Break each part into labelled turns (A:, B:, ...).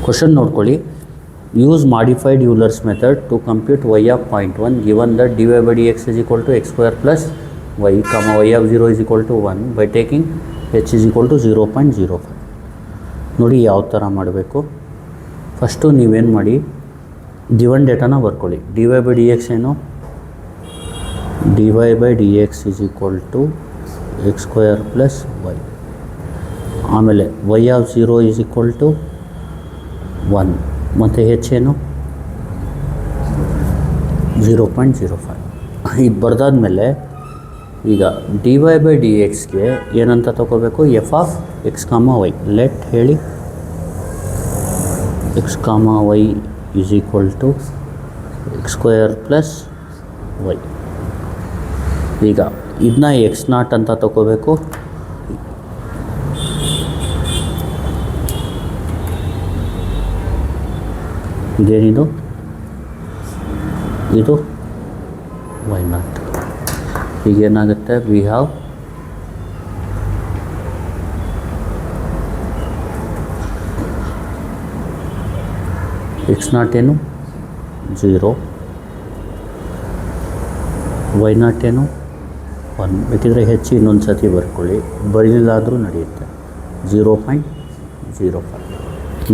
A: Question ನೋಡ್ಕೊಳ್ಳಿ. Use modified Euler's method to compute y of 0.1 given that dy by dx is equal to x square plus y, y of 0 is equal to 1 by taking h is equal to 0.05. ನೋಡಿ ಯಾವ ಥರ ಮಾಡಬೇಕು. First ನೀವೇನು ಮಾಡಿ, given ಡೇಟಾನ ಬರ್ಕೊಳ್ಳಿ. dy by dx ಏನು, dy by dx is equal to x square plus y. ಆಮೇಲೆ y of 0 is equal to 1 ಮತ್ತು h ಏನು 0.05. ಇದು ಬರ್ದಾದ್ಮೇಲೆ ಈಗ dy by dxಗೆ ಏನಂತ ತಗೋಬೇಕು, f of x, y. Let ಹೇಳಿ x, y is equal to x square plus y. ಈಗ ಇದನ್ನ x0 ಅಂತ ತಗೋಬೇಕು. ಇದೇನಿದು, ಇದು y0. ಈಗೇನಾಗುತ್ತೆ, ವಿ ಹ್ಯಾವ್ x0 ಏನು 0, y0 ಏನು 1. ಬೇಕಿದ್ರೆ ಹೆಚ್ಚು ಇನ್ನೊಂದು ಸತಿ ಬರ್ಕೊಳ್ಳಿ, ಬರಲಿಲ್ಲ ಆದರೂ ನಡೆಯುತ್ತೆ. 0.05.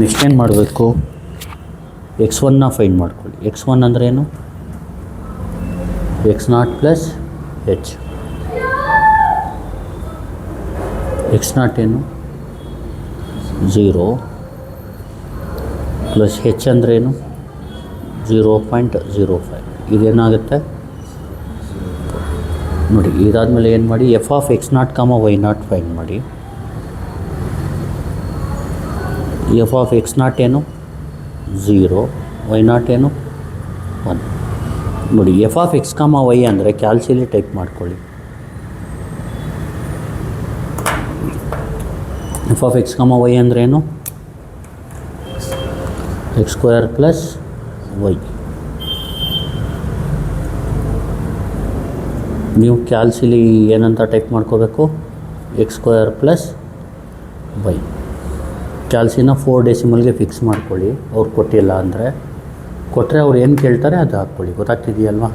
A: ನೆಕ್ಸ್ಟ್ ಏನು ಮಾಡಬೇಕು, x1ನ ಫೈಂಡ್ ಮಾಡ್ಕೊಳ್ಳಿ. x1 ಅಂದರೆ ಏನು, x0 ಪ್ಲಸ್ h. x0 ಏನು 0 ಪ್ಲಸ್ h ಅಂದರೆ ಏನು 0.05. ಇದೇನಾಗುತ್ತೆ ನೋಡಿ. ಇದಾದಮೇಲೆ ಏನು ಮಾಡಿ, F of x0, y0 find ಮಾಡಿ. ಎಫ್ ಆಫ್ x0 ಏನು 0, y0 ಏನು 1. ನೋಡಿ, ಎಫ್ ಆಫ್ x, y ಅಂದರೆ ಕ್ಯಾಲ್ಸಿಲಿ ಟೈಪ್ ಮಾಡ್ಕೊಳ್ಳಿ. ಎಫ್ ಆಫ್ x, y ಅಂದರೆ ಏನು, x ಸ್ಕ್ವೇರ್ ಪ್ಲಸ್ y. ನೀವು ಕ್ಯಾಲ್ಸಿಲಿ ಏನಂತ ಟೈಪ್ ಮಾಡ್ಕೋಬೇಕು, x ಸ್ಕ್ವೇರ್ ಪ್ಲಸ್ y. ಕ್ಯಾಲ್ಸಿನ 4 ಡೆಸಿಮಲ್ಗೆ ಫಿಕ್ಸ್ ಮಾಡ್ಕೊಳ್ಳಿ. ಅವ್ರು ಕೊಟ್ಟಿಲ್ಲ ಅಂದರೆ, ಕೊಟ್ಟರೆ ಅವ್ರು ಏನು ಕೇಳ್ತಾರೆ ಅದು ಹಾಕ್ಕೊಳ್ಳಿ. ಗೊತ್ತಾಗ್ತಿದೆಯಲ್ವಾ?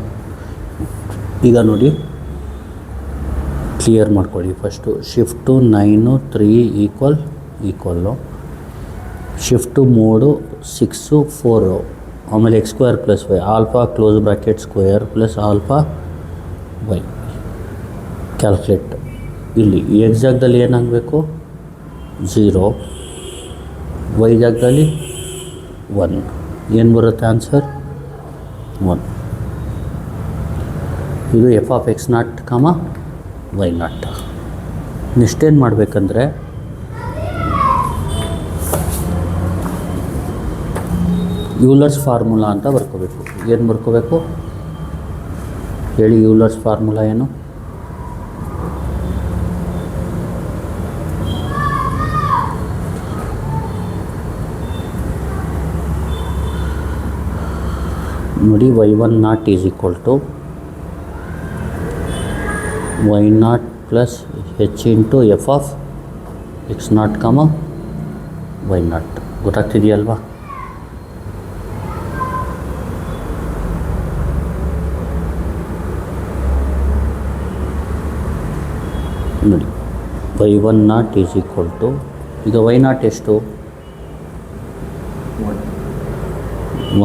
A: ಈಗ ನೋಡಿ, ಕ್ಲಿಯರ್ ಮಾಡ್ಕೊಳ್ಳಿ. ಫಸ್ಟು ಶಿಫ್ಟು 9 3 ಈಕ್ವಲ್ಲು, ಶಿಫ್ಟು 3 6 4, ಆಮೇಲೆ x square plus y, alpha close bracket square plus alpha y. Calculate. ಇಲ್ಲಿ x ಜಾಗದಲ್ಲಿ ಏನಾಗಬೇಕು 0, y ಜಾಗದಲ್ಲಿ 1. ಏನು ಬರುತ್ತೆ ಆನ್ಸರ್ 1. ಇದು F of x0, y0. Next ಏನು ಮಾಡಬೇಕಂದ್ರೆ, ಯೂಲರ್ಸ್ ಫಾರ್ಮುಲಾ ಅಂತ ಬರ್ಕೋಬೇಕು. ಏನು ಬರ್ಕೋಬೇಕು ಹೇಳಿ, ಯೂಲರ್ಸ್ ಫಾರ್ಮುಲಾ ಏನು, ನೋಡಿ. y10 is equal to y0 plus h into f of x0, y0. ಗೊತ್ತಾಗ್ತಿದೆಯಲ್ವಾ? ನೋಡಿ, y10 ಈಸ್ ಈಕ್ವಲ್ ಟು, ಈಗ y0 ಎಷ್ಟು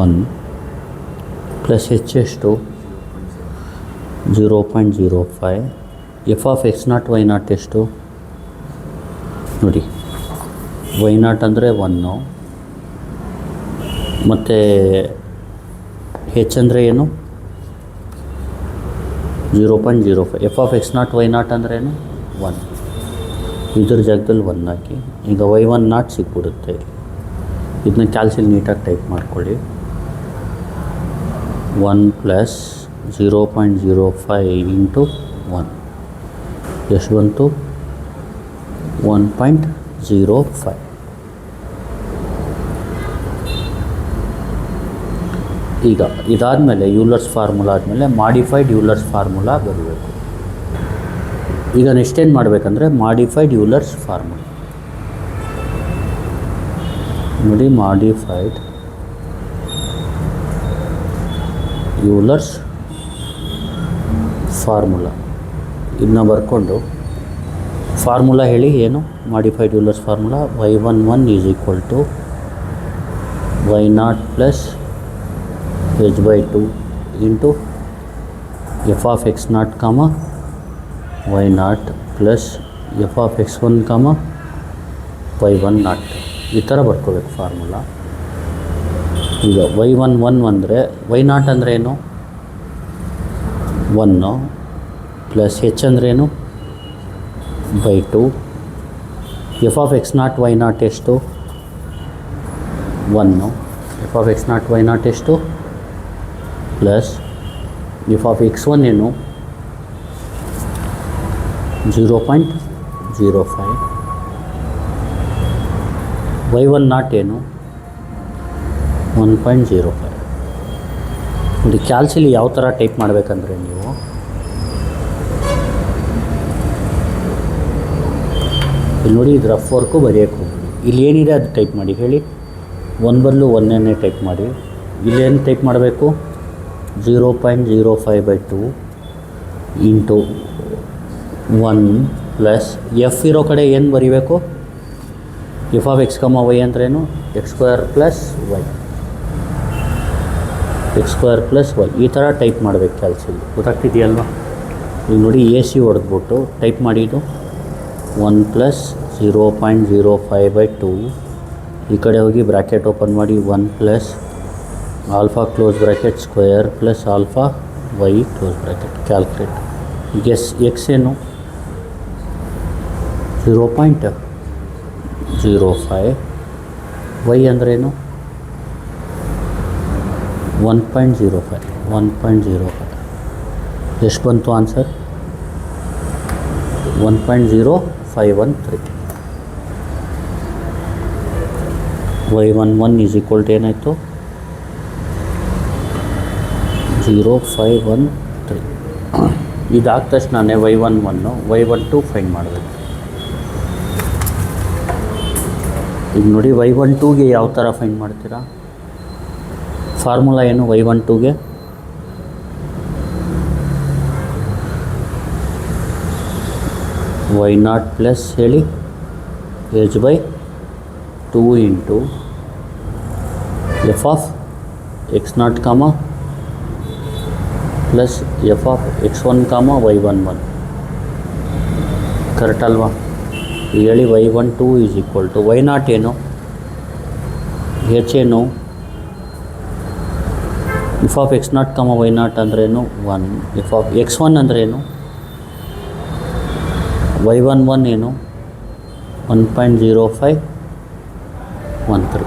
A: 1 ಪ್ಲಸ್ h ಎಷ್ಟು 0.05. ಎಫ್ ಆಫ್ x0, y0 ಎಷ್ಟು ನೋಡಿ. y0 ಅಂದರೆ 1 ಮತ್ತು h ಅಂದರೆ ಏನು 0.05. ಎಫ್ ಆಫ್ x0, y0 ಅಂದರೆ ಏನು 1. ಇದ್ರ ಜಾಗದಲ್ಲಿ 1 ಹಾಕಿ. ಈಗ y10 ಸಿಕ್ಬಿಡುತ್ತೆ. ಇದನ್ನ ಕ್ಯಾಲ್ಸಿಲ್ ನೀಟಾಗಿ ಟೈಪ್ ಮಾಡ್ಕೊಳ್ಳಿ. 1 ಪ್ಲಸ್ 0.05 ಇಂಟು 1 ಎಷ್ಟು ಬಂತು 1.05. ಈಗ ಇದಾದಮೇಲೆ ಯೂಲರ್ಸ್ ಫಾರ್ಮುಲಾ ಆದಮೇಲೆ ಮಾಡಿಫೈಡ್ ಯೂಲರ್ಸ್ ಫಾರ್ಮುಲಾ ಬರಬೇಕು. ಈಗ ನೆಕ್ಸ್ಟ್ ಏನು ಮಾಡಬೇಕಂದ್ರೆ ಮಾಡಿಫೈಡ್ ಯೂಲರ್ಸ್ ಫಾರ್ಮುಲಾ. ನೋಡಿ ಮಾಡಿಫೈಡ್ ಯೂಲರ್ಸ್ ಫಾರ್ಮುಲಾ ಇದನ್ನ ಬರ್ಕೊಂಡು ಫಾರ್ಮುಲಾ ಹೇಳಿ ಏನು modified Euler's formula y11 is equal to y0 plus h/2 into f of x0 comma y0 plus f of x1 ಕಾಮ y10 ಈ ಥರ ಬರ್ಕೋಬೇಕು ಫಾರ್ಮುಲಾ. ಈಗ y11 ಅಂದರೆ y0 ಅಂದರೆ ಏನು 1 ಪ್ಲಸ್ h ಅಂದ್ರೇನು by2 f of x0 y0 ಎಷ್ಟು 1 f of x0 y0 ಎಷ್ಟು ಪ್ಲಸ್ f ಆಫ್ x1 ಏನು 0.05 y10 ಏನು 1.05. ನೋಡಿ ಕ್ಯಾಲ್ಸಿಲಿ ಯಾವ ಥರ ಟೈಪ್ ಮಾಡಬೇಕಂದ್ರೆ ನೀವು ಇಲ್ಲಿ ನೋಡಿ ಇದು ರಫ್ ವರ್ಕು ಬರೆಯೋಕ್ಕೆ ಹೋಗ್ಬಿಡಿ. ಇಲ್ಲಿ ಏನಿದೆ ಅದು ಟೈಪ್ ಮಾಡಿ ಹೇಳಿ. 1 ಬದಲು 1 ಟೈಪ್ ಮಾಡಿ. ಇಲ್ಲೇನು ಟೈಪ್ ಮಾಡಬೇಕು 0.05/2 ಇಂಟು 1 ಪ್ಲಸ್ ಎಫ್ ಇರೋ ಕಡೆ ಏನು ಬರೀಬೇಕು ಎಫ್ ಆಫ್ ಎಕ್ಸ್ ಕಮ ವೈ ಅಂದ್ರೇನು x² plus Y x² plus Y ಈ ಥರ ಟೈಪ್ ಮಾಡಬೇಕು ಕ್ಯಾಲ್ಸಿಲಿ. ಗೊತ್ತಾಗ್ತಿದೆಯಲ್ವ? ಈಗ ನೋಡಿ ಎ ಸಿ ಹೊಡೆದ್ಬಿಟ್ಟು ಟೈಪ್ ಮಾಡಿದ್ದು 1 ಪ್ಲಸ್ 0.05/2 ಈ ಕಡೆ ಹೋಗಿ ಬ್ರ್ಯಾಕೆಟ್ ಓಪನ್ ಮಾಡಿ 1 plus alpha close bracket square plus alpha y close bracket calculate. ಈಗ ಎಕ್ಸ್ ಏನು 0.05 ವೈ ಅಂದ್ರೇನು 1.05 ಎಷ್ಟು ಬಂತು answer 1.0513. y11 is equal to ಏನಾಯಿತು 0.513. ಇದಾದ ತಕ್ಷಣ y11 y12 ಫೈಂಡ್ ಮಾಡಬೇಕು. ಈಗ ನೋಡಿ y12ಗೆ ಯಾವ ಥರ ಫೈಂಡ್ ಮಾಡ್ತೀರಾ ಫಾರ್ಮುಲಾ ಏನು y12ಗೆ y0 ಪ್ಲಸ್ ಹೇಳಿ h/2 into f of x0 ಕಾಮ ಪ್ಲಸ್ ಎಫ್ ಆಫ್ x1 ಕಾಮ y11 ಕರೆಕ್ಟ್ ಅಲ್ವಾ? ಹೇಳಿ y12 is equal to y0 ಏನು h ಏನು F of x0 comma y0 ಅಂದ್ರೇನು 1 ಎಫ್ ಆಫ್ x1 ಅಂದ್ರೇನು y11 ಏನು 1.0513.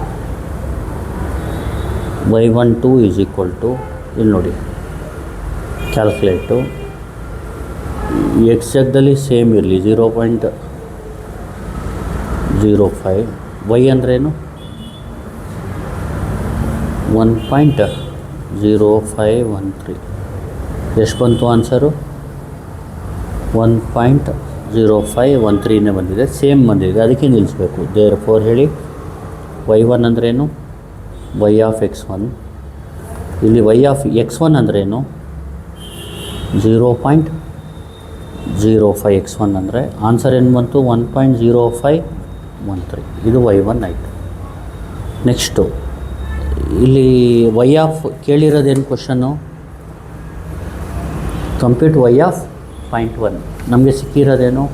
A: y12 ಈಸ್ ಈಕ್ವಲ್ ಟು ಇಲ್ಲಿ ನೋಡಿ ಕ್ಯಾಲ್ಕುಲೇಟು ಎಕ್ಸ್ ಜಾಗದಲ್ಲಿ ಸೇಮ್ ಇರಲಿ 0.05 ವೈ ಅಂದ್ರೇನು 1.0513. ಎಷ್ಟು ಬಂತು ಆನ್ಸರು 1.0513 ಬಂದಿದೆ, ಸೇಮ್ ಬಂದಿದೆ, ಅದಕ್ಕೆ ನಿಲ್ಲಿಸಬೇಕು. ದೇರ್ ಫೋರ್ ಹೇಳಿ y1 ಅಂದ್ರೇನು y ಆಫ್ x1, ಇಲ್ಲಿ y ಆಫ್ x1 ಅಂದ್ರೇನು 0.05 x1 ಅಂದರೆ ಆನ್ಸರ್ ಏನು ಬಂತು 1.0513. ಇದು y1 ಆಯಿತು. ನೆಕ್ಸ್ಟು ಇಲ್ಲಿ y ಆಫ್ ಕೇಳಿರೋದೇನು ಕ್ವಶನ್ನು ಕಂಪ್ಯೂಟ್ y ಆಫ್ 0.1 ನಮಗೆ ಸಿಕ್ಕಿರೋದೇನು,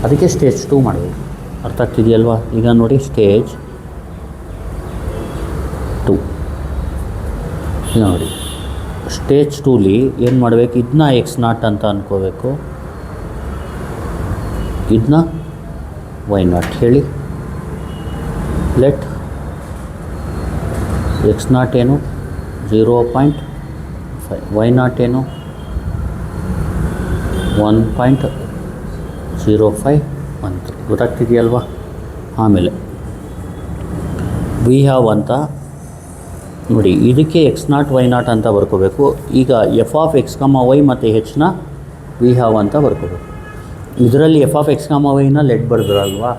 A: ಅದಕ್ಕೆ ಸ್ಟೇಜ್ 2 ಮಾಡಬೇಕು. ಅರ್ಥ ಆಗ್ತಿದೆಯಲ್ವಾ? ಈಗ ನೋಡಿ ಸ್ಟೇಜ್ 2 ನೋಡಿ ಸ್ಟೇಜ್ 2ಲಿ ಏನು ಮಾಡಬೇಕು, ಇದನ್ನ x0 ಅಂತ ಅಂದ್ಕೋಬೇಕು, ಇದನ್ನ y0 ಹೇಳಿ. ಲೆಟ್ x0 ಏನು 0.5 y0 ಏನು 1.0513. ಗೊತ್ತಾಗ್ತಿದೆಯಲ್ವಾ? ಆಮೇಲೆ ವಿ ಹ್ಯಾವ್ ಅಂತ ನೋಡಿ, ಇದಕ್ಕೆ x0 y0 ಅಂತ ಬರ್ಕೋಬೇಕು. ಈಗ F of x comma Y ಮತ್ತು ಹೆಚ್ನ ವಿ ಹ್ಯಾವ್ ಅಂತ ಬರ್ಕೋಬೇಕು. ಇದರಲ್ಲಿ ಎಫ್ ಆಫ್ ಎಕ್ಸ್ ಕಾಮ ವೈನ ಲೆಟ್ ಬರೆದ್ರಲ್ವಾ,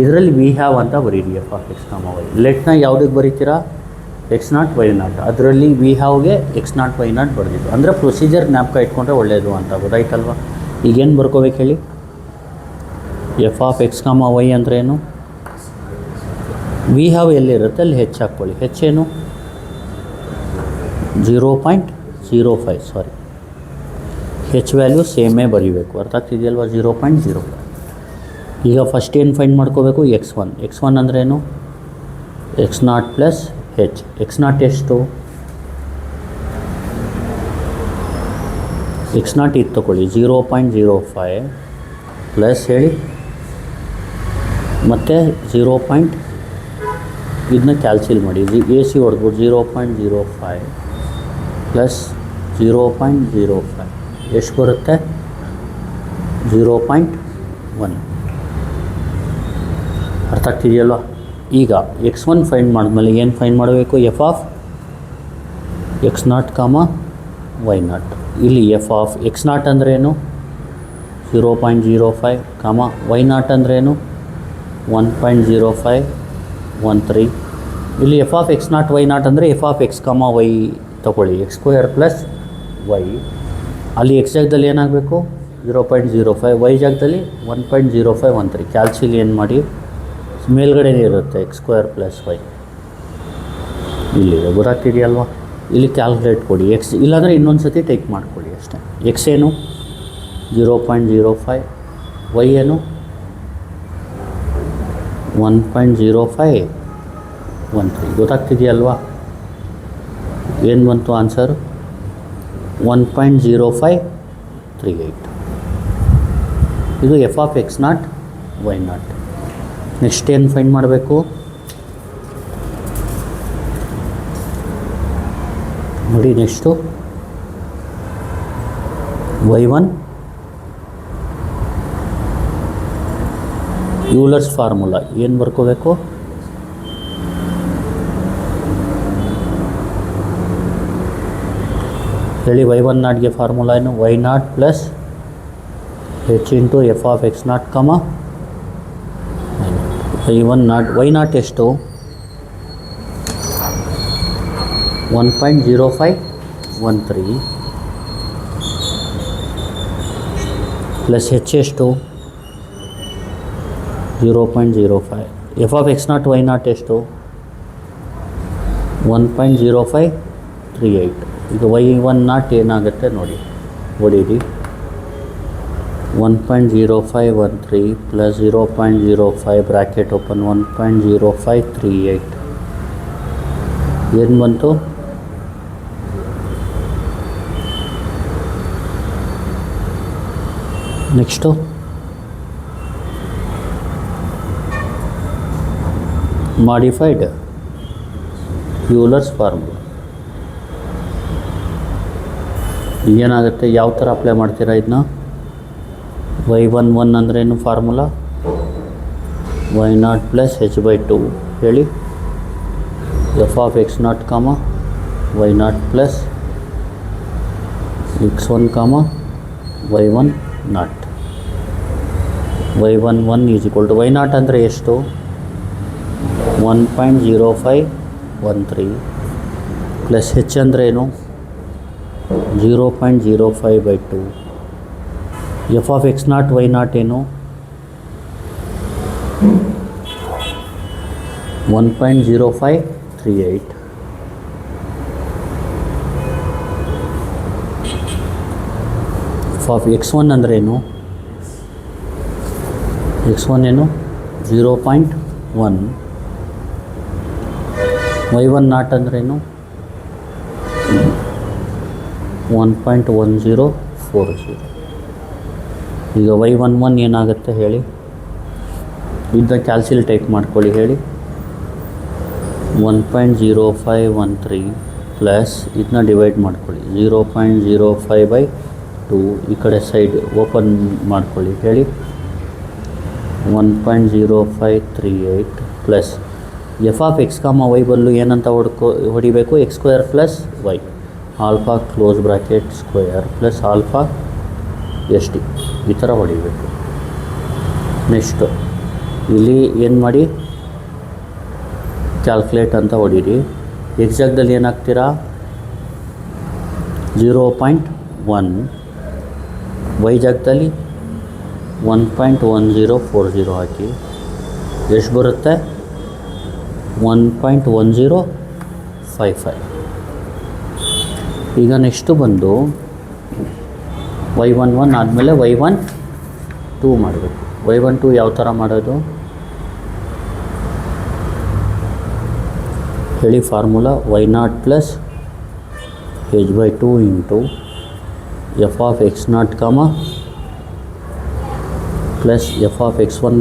A: ಇದರಲ್ಲಿ ವಿ ಹ್ಯಾವ್ ಅಂತ ಬರೀರಿ f of x comma y. ಲೆಟ್ನ ಯಾವುದಕ್ಕೆ ಬರೀತೀರಾ? X not y not. ಅದರಲ್ಲಿ ವಿ ಹ್ಯಾವ್ಗೆ ಎಕ್ಸ್ ನಾಟ್ ವೈ ನಾಟ್ ಬರೆದಿದ್ದು. ಅಂದರೆ ಪ್ರೊಸೀಜರ್ ಜ್ಞಾಪಕ ಇಟ್ಕೊಂಡ್ರೆ ಒಳ್ಳೆಯದು ಅಂತ ಗೊತ್ತಾಯ್ತಲ್ವ? ಈಗೇನು ಬರ್ಕೋಬೇಕು ಹೇಳಿ? F of x comma Y ಅಂದ್ರೇನು? ವಿ ಹ್ಯಾವ್ ಎಲ್ಲಿರುತ್ತೆ ಅಲ್ಲಿ ಹೆಚ್ಚು ಹಾಕ್ಕೊಳ್ಳಿ. ಹೆಚ್ಚೇನು? 0.05 ಸಾರಿ, ಹೆಚ್ ವ್ಯಾಲ್ಯೂ ಸೇಮೇ ಬರೀಬೇಕು. ಅರ್ಥ ಆಗ್ತಿದೆಯಲ್ವ? 0.05. ಈಗ ಫಸ್ಟ್ ಏನು ಫೈಂಡ್ ಮಾಡ್ಕೋಬೇಕು? ಎಕ್ಸ್ ಒನ್ ಅಂದ್ರೇನು? X not plus H. X not ಎಷ್ಟು? ಎಕ್ಸ್ ನಾಟ್ ಇದು ತೊಗೊಳ್ಳಿ 0.05 ಪ್ಲಸ್ ಹೇಳಿ ಮತ್ತು 0. ಇದನ್ನ ಕ್ಯಾಲ್ಸಿಲ್ ಮಾಡಿ. ಎ ಸಿ ಹೊಡೆದ್ಬಿಟ್ಟು 0.05 ಪ್ಲಸ್ 0.05 ಎಷ್ಟು ಬರುತ್ತೆ? 0.1. ಅರ್ಥ ಆಗ್ತಿದೆಯಲ್ವ? ಈಗ ಎಕ್ಸ್ ಒನ್ ಫೈಂಡ್ ಮಾಡಿದ್ಮೇಲೆ ಏನು ಫೈಂಡ್ ಮಾಡಬೇಕು? F of x not comma y not. ಇಲ್ಲಿ ಎಫ್ ಆಫ್ ಎಕ್ಸ್ ನಾಟ್ ಅಂದ್ರೇನು? 0.05 ಕಾಮ ವೈ ನಾಟ್ ಅಂದ್ರೇನು? 1.0513. ಇಲ್ಲಿ F of x not y not ಅಂದರೆ F of x comma Y ತೊಗೊಳ್ಳಿ, ಎಕ್ಸ್ ಸ್ಕ್ವೇರ್ ಪ್ಲಸ್ ವೈ. ಅಲ್ಲಿ ಎಕ್ಸ್ ಜಾಗದಲ್ಲಿ ಏನಾಗಬೇಕು? 0.05. ವೈ ಜಾಗದಲ್ಲಿ 1.0513. ಕ್ಯಾಲ್ಸಿಲ್ ಏನು ಮಾಡಿ ಮೇಲ್ಗಡೆನೇ ಇರುತ್ತೆ ಎಕ್ಸ್ ಸ್ಕ್ವೇರ್ ಪ್ಲಸ್ ವೈ. ಇಲ್ಲಿದೆ, ಗೊತ್ತಾಗ್ತಿದೆಯಲ್ವ? ಇಲ್ಲಿ ಕ್ಯಾಲ್ಕುಲೇಟ್ ಕೊಡಿ ಎಕ್ಸ್, ಇಲ್ಲಾಂದರೆ ಇನ್ನೊಂದು ಸತಿ ಟೈಪ್ ಮಾಡ್ಕೊಳ್ಳಿ ಅಷ್ಟೇ. ಎಕ್ಸ್ ಏನು? 0.05. ವೈ ಏನು? 1.0513. ಗೊತ್ತಾಗ್ತಿದೆಯಲ್ವಾ? ಏನು ಬಂತು ಆನ್ಸರ್? 1.0538. ಇದು F of x not y not. Next ಏನು ಫೈಂಡ್ ಮಾಡಬೇಕು ನೋಡಿ? ನೆಕ್ಸ್ಟು y1 ಯೂಲರ್ಸ್ ಫಾರ್ಮುಲಾ ಏನು ಬರ್ಕೋಬೇಕು? ಹೇಳಿ. y1 ನಾಟ್ಗೆ ಫಾರ್ಮುಲಾ ಏನು? y not plus H into f of x not ಕಮ y1 ನಾಟ್. ವೈ ನಾಟ್ ಎಷ್ಟು? 1.0513 ಪ್ಲಸ್ ಹೆಚ್ ಎಷ್ಟು? 0.05. F of x not y not ಎಷ್ಟು? 1.0538. ಈಗ y1 ನಾಟ್ ಏನಾಗುತ್ತೆ ನೋಡಿ, ಹೊಡೀರಿ. 1.0513 ಪ್ಲಸ್ 0.05 ಬ್ರ್ಯಾಕೆಟ್ ಓಪನ್ 1.0538 ಏನು ಬಂತು? ನೆಕ್ಸ್ಟು ಮಾಡಿಫೈಡ್ ಯೂಲರ್ಸ್ ಫಾರ್ಮುಲಾ ಏನಾಗುತ್ತೆ? ಯಾವ ಥರ ಅಪ್ಲೈ ಮಾಡ್ತೀರಾ ಇದನ್ನ? y11 ಅಂದ್ರೇನು formula? y not plus h by 2 ಹೇಳಿ. F of x not comma y not plus x1 comma y1 not. y11 is equal to y not ಅಂದರೆ ಎಷ್ಟು? 1.0513 ಪ್ಲಸ್ ಹೆಚ್ ಅಂದರೆ ಏನು? 0.05/2. F of x not y not ಏನು? 1.0538. F of x1 ಅಂದ್ರೇನು? x1 ಏನು? 0.1. y1 not ಅಂದ್ರೇನು? 1.1040. ಈಗ y11 ಏನಾಗುತ್ತೆ ಹೇಳಿ? ಇದನ್ನ ಕ್ಯಾಲ್ಸಿಲ್ ಟೈಪ್ ಮಾಡ್ಕೊಳ್ಳಿ ಹೇಳಿ. 1.0513 ಪ್ಲಸ್ ಇದನ್ನ ಡಿವೈಡ್ ಮಾಡ್ಕೊಳ್ಳಿ 0.05/2. ಈ ಕಡೆ ಸೈಡ್ ಓಪನ್ ಮಾಡ್ಕೊಳ್ಳಿ ಹೇಳಿ. 1.0538 plus f of x comma y ಬದಲು ಏನಂತ ಹೊಡಿಬೇಕು? X square plus y alpha close bracket square plus alpha S T ಈ ಥರ ಹೊಡಿಬೇಕು. ನೆಕ್ಸ್ಟು ಇಲ್ಲಿ ಏನು ಮಾಡಿ ಕ್ಯಾಲ್ಕುಲೇಟ್ ಅಂತ ಹೊಡೀರಿ. ಎಕ್ಸ್ ಜಾಗದಲ್ಲಿ ಏನು ಹಾಕ್ತೀರಾ 0.1, ವೈ ಜಾಗದಲ್ಲಿ 1.1040 ಹಾಕಿ ಎಷ್ಟು ಬರುತ್ತೆ 1.1055. ಈಗ ನೆಕ್ಸ್ಟು ಬಂದು y11 ಆದಮೇಲೆ y12 ಮಾಡಬೇಕು. y12 ಯಾವ ಥರ ಮಾಡೋದು ಹೇಳಿ. Formula y0 plus h/2 into f of x0 plus f of x1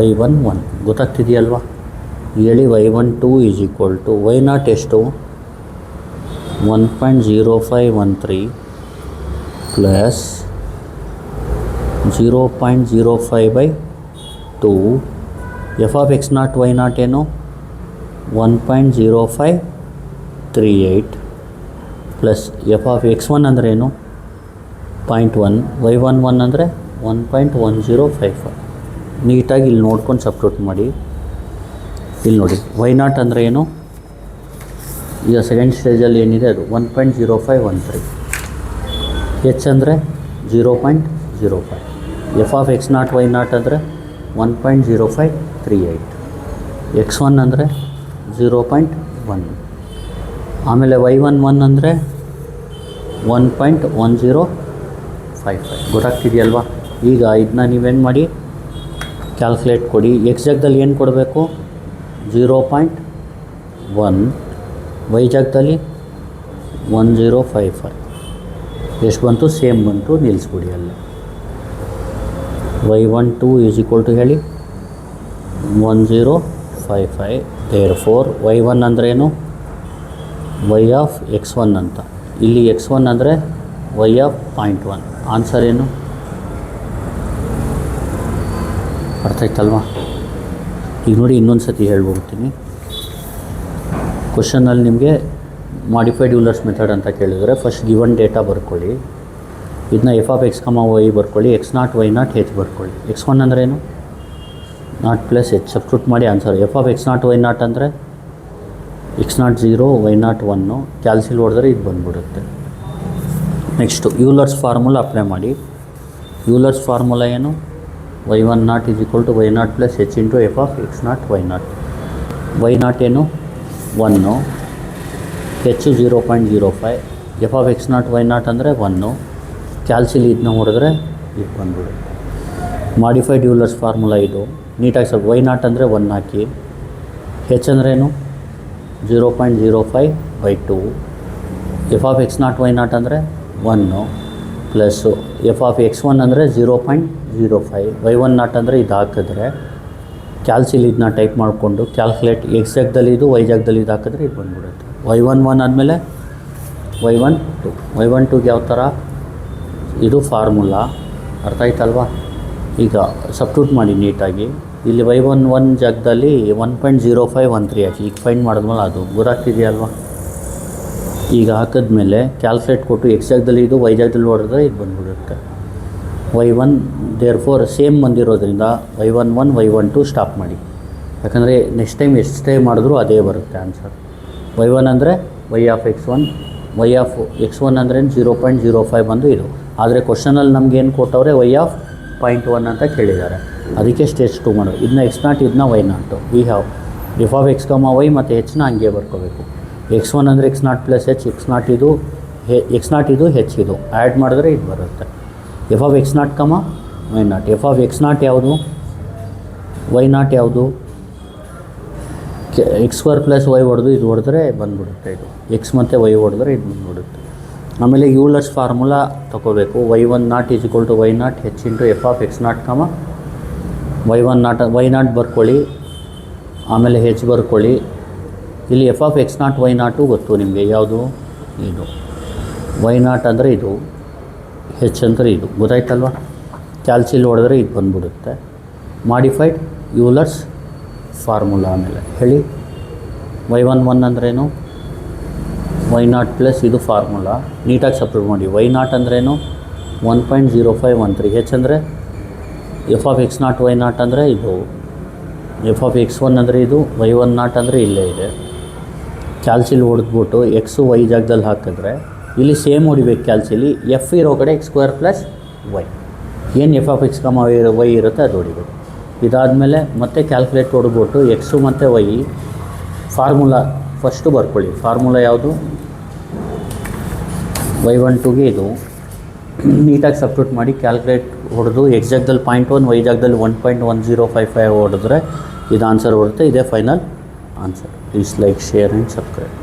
A: y11. ಗೊತ್ತಾಗ್ತಿದೆಯಲ್ವಾ ಹೇಳಿ. y12 is equal to y0 ಎಷ್ಟು 1.0513 plus 0.05/2 f of x0 y0 ಏನು 1.0538 ಪ್ಲಸ್ ಎಫ್ ಆಫ್ x1 ಅಂದರೆ ಏನು 0.1, y11 ಅಂದರೆ 1.1055. ನೀಟಾಗಿ ಇಲ್ಲಿ ನೋಡ್ಕೊಂಡು ಸಬ್ಸ್ಟಿಟ್ಯೂಟ್ ಮಾಡಿ. ಇಲ್ಲಿ ನೋಡಿ y0 ಅಂದರೆ ಏನು, ಈಗ ಸೆಕೆಂಡ್ ಸ್ಟೇಜಲ್ಲಿ ಏನಿದೆ ಅದು 1.0513, h ಅಂದರೆ 0.05, ಎಫ್ ಆಫ್ x0 y0 ಅಂದರೆ 1.0538, x1 ಅಂದರೆ 0.1, ಆಮೇಲೆ y11 ಅಂದರೆ 1.1055. ಗೊತ್ತಾಗ್ತಿದೆಯಲ್ವಾ. ಈಗ ಇದನ್ನ ನೀವೇನು ಮಾಡಿ ಕ್ಯಾಲ್ಕುಲೇಟ್ ಕೊಡಿ. ಎಕ್ಸ್ ಜಾಗದಲ್ಲಿ ಏನು ಕೊಡಬೇಕು 0.1, ವೈ ಜಾಗದಲ್ಲಿ 1055. ಎಷ್ಟು ಬಂತು ಸೇಮ್ ಬಂತು, ನಿಲ್ಲಿಸ್ಬಿಡಿ ಅಲ್ಲೇ. y12 ಈಸ್ ಈಕ್ವಲ್ ಟು ಹೇಳಿ 1055. ದೇರ್ಫೋರ್ y1 ಅಂದ್ರೇನು y ಆಫ್ x1 ಅಂತ. ಇಲ್ಲಿ x1 ಅಂದರೆ y ಆಫ್ 0.1. ಆನ್ಸರ್ ಏನು ಅರ್ಥ ಆಯ್ತಲ್ವಾ. ಈಗ ನೋಡಿ ಇನ್ನೊಂದು ಸತಿ ಹೇಳ್ಬಿಡ್ತೀನಿ. ಕ್ವಶನಲ್ಲಿ ನಿಮಗೆ ಮಾಡಿಫೈಡ್ ಯೂಲರ್ಸ್ ಮೆಥಡ್ ಅಂತ ಕೇಳಿದರೆ ಫಸ್ಟ್ ಗಿವನ್ ಡೇಟಾ ಬರ್ಕೊಳ್ಳಿ. ಇದನ್ನ ಎಫ್ ಆಫ್ x, y ಬರ್ಕೊಳ್ಳಿ. x0 y0 h ಬರ್ಕೊಳ್ಳಿ. x1 ಅಂದ್ರೇನು 0 ಪ್ಲಸ್ h ಸಬ್ಸ್ಟಿಟ್ಯೂಟ್ ಮಾಡಿ answer. F of x0 y0 ಅಂದರೆ x0 0, y0 1. ಕ್ಯಾಲ್ಸಿಲ್ ಹೊಡೆದ್ರೆ ಇದು ಬಂದ್ಬಿಡುತ್ತೆ. ನೆಕ್ಸ್ಟು ಯೂಲರ್ಸ್ ಫಾರ್ಮುಲಾ ಅಪ್ಲೈ ಮಾಡಿ. ಯೂಲರ್ಸ್ ಫಾರ್ಮುಲಾ ಏನು y10 is equal to y0 plus h into f of x0 y0. y0 ಏನು 1, h 0.05, F of x0 y0 ಅಂದರೆ 1. ಕ್ಯಾಲ್ಸಿಲ್ ಇದನ್ನ ಹೊಡೆದ್ರೆ ಇದು ಬಂದ್ಬಿಡುತ್ತೆ. ಮಾಡಿಫೈಡ್ ಯೂಲರ್ಸ್ ಫಾರ್ಮುಲಾ ಇದು. ನೀಟಾಗಿ ಸ್ವಲ್ಪ y0 ಅಂದರೆ 1 ಹಾಕಿ, h ಅಂದ್ರೇನು 0.05/2, ಎಫ್ ಆಫ್ x0 y0 ಅಂದರೆ 1 ಪ್ಲಸ್ಸು ಎಫ್ ಆಫ್ x1 ಅಂದರೆ 0.05, y10 ಅಂದರೆ ಇದು ಹಾಕಿದ್ರೆ ಕ್ಯಾಲ್ಸಿಲ್ ಇದನ್ನ ಟೈಪ್ ಮಾಡಿಕೊಂಡು ಕ್ಯಾಲ್ಕುಲೇಟ್ ಎಕ್ಸ್ ಜಾಗದಲ್ಲಿ ಇದು ವೈ ಜಾಗದಲ್ಲಿ ಇದು ಹಾಕಿದ್ರೆ ಇದು ಬಂದ್ಬಿಡುತ್ತೆ. y11 ಆದಮೇಲೆ y12. y12ಗೆ ಯಾವ ಥರ ಇದು ಫಾರ್ಮುಲಾ ಅರ್ಥ ಆಯ್ತಲ್ವಾ. ಈಗ ಸಬ್ಸ್ಟಿಟ್ಯೂಟ್ ಮಾಡಿ ನೀಟಾಗಿ. ಇಲ್ಲಿ y11 ಜಾಗದಲ್ಲಿ 1.0513 ಹಾಕಿ. ಈಗ ಫೈಂಡ್ ಮಾಡಿದ್ಮೇಲೆ ಅದು ಗೊತ್ತಾಗ್ತಿದೆಯಲ್ವಾ. ಈಗ ಹಾಕಿದ್ಮೇಲೆ ಕ್ಯಾಲ್ಕುಲೇಟ್ ಕೊಟ್ಟು ಎಕ್ಸ್ ಜಾಗದಲ್ಲಿ ಇದು ವೈ ಜಾಗದಲ್ಲಿ ಹೊಡೆದ್ರೆ ಇದು ಬಂದ್ಬಿಡುತ್ತೆ. y1 ದೇರ್ಫೋರ್ ಸೇಮ್ ಬಂದಿರೋದ್ರಿಂದ y11 y12 ಸ್ಟಾಪ್ ಮಾಡಿ. ಯಾಕಂದರೆ ನೆಕ್ಸ್ಟ್ ಟೈಮ್ ಎಷ್ಟೇ ಮಾಡಿದ್ರೂ ಅದೇ ಬರುತ್ತೆ ಆನ್ಸರ್. y1 ಅಂದರೆ y of x1, y of x1 ಅಂದರೆ 0.05 ಬಂದು ಇದು. ಆದರೆ ಕ್ವಶನಲ್ಲಿ ನಮಗೇನು ಕೊಟ್ಟವ್ರೆ y ಆಫ್ 0.1 ಅಂತ ಕೇಳಿದ್ದಾರೆ. ಅದಕ್ಕೆ ಸ್ಟೇಜ್ 2 ಮಾಡೋದು. ಇದನ್ನ x0 ಇದನ್ನ y0. We have F of x, y ಮತ್ತು h ಹಂಗೆ ಬರ್ಕೋಬೇಕು. x1 ಅಂದರೆ x0 ಪ್ಲಸ್ h, x0 ಇದು h ಇದು ಆ್ಯಡ್ ಮಾಡಿದ್ರೆ ಇದು ಬರುತ್ತೆ. F of x0, y0. F of x0 ಯಾವುದು y0 ಯಾವುದು x² ಪ್ಲಸ್ y ಹೊಡೆದು ಇದು ಹೊಡೆದ್ರೆ ಬಂದ್ಬಿಡುತ್ತೆ. ಇದು x ಮತ್ತು y ಹೊಡೆದ್ರೆ ಇದು ಬಂದ್ಬಿಡುತ್ತೆ. ಆಮೇಲೆ ಯೂಲರ್ಸ್ ಫಾರ್ಮುಲಾ ತೊಗೋಬೇಕು. y10 is equal to y0 h into f of x0, y0 ಬರ್ಕೊಳ್ಳಿ. ಆಮೇಲೆ h ಬರ್ಕೊಳ್ಳಿ. ಇಲ್ಲಿ ಎಫ್ ಆಫ್ x0 y0 ಗೊತ್ತು ನಿಮಗೆ ಯಾವುದು ಇದು. y0 ಅಂದರೆ ಇದು, h ಅಂದರೆ ಇದು ಗೊತ್ತಾಯ್ತಲ್ವ. ಕ್ಯಾಲ್ಸಿಲ್ ಹೊಡೆದ್ರೆ ಇದು ಬಂದ್ಬಿಡುತ್ತೆ. ಮಾಡಿಫೈಡ್ ಯೂಲರ್ಸ್ ಫಾರ್ಮುಲಾ ಆಮೇಲೆ ಹೇಳಿ. y11 ಅಂದ್ರೇನು y0 ಪ್ಲಸ್ ಇದು ಫಾರ್ಮುಲಾ ನೀಟಾಗಿ ಸಪ್ರೇಟ್ ಮಾಡಿ. y0 ಅಂದ್ರೇನು 1.0513, h ಅಂದರೆ F of x not y not ಅಂದರೆ ಇದು, ಎಫ್ ಆಫ್ ಎಕ್ಸ್ ಒನ್ ಅಂದರೆ ಇದು, ವೈ ಒನ್ ನಾಟ್ ಅಂದರೆ ಇಲ್ಲೇ ಇದೆ. ಕ್ಯಾಲ್ಸಿಲಿ ಹೊಡೆದ್ಬಿಟ್ಟು ಎಕ್ಸು ವೈ ಜಾಗದಲ್ಲಿ ಹಾಕಿದ್ರೆ ಇಲ್ಲಿ ಸೇಮ್ ಹೊಡಿಬೇಕು ಕ್ಯಾಲ್ಸಿಲಿ, ಎಫ್ ಇರೋ ಕಡೆ ಎಕ್ಸ್ ಸ್ಕ್ವೇರ್ ಪ್ಲಸ್ ವೈ, ಏನು ಎಫ್ ಆಫ್ ಎಕ್ಸ್ ಕಮ ವೈ ಇರುತ್ತೆ ಅದು ಹೊಡಿಬೇಕು. ಇದಾದಮೇಲೆ ಮತ್ತೆ ಕ್ಯಾಲ್ಕುಲೇಟ್ ಹೊಡ್ಬಿಟ್ಟು ಎಕ್ಸು ಮತ್ತು ವೈ ಫಾರ್ಮುಲಾ ಫಸ್ಟು ಬರ್ಕೊಳ್ಳಿ. ಫಾರ್ಮುಲಾ ಯಾವುದು, y12ಗೆ ಇದು ನೀಟಾಗಿ ಸಬ್ಸ್ಟಿಟ್ಯೂಟ್ ಮಾಡಿ ಕ್ಯಾಲ್ಕುಲೇಟ್ ಹೊಡೆದು ಎಕ್ಸ್ ಜಾಗದಲ್ಲಿ 0.1 ವೈ ಜಾಗದಲ್ಲಿ 1.1055 ಹೊಡೆದ್ರೆ ಇದು ಆನ್ಸರ್ ಬರುತ್ತೆ. ಇದೇ final answer. Please like, share and subscribe.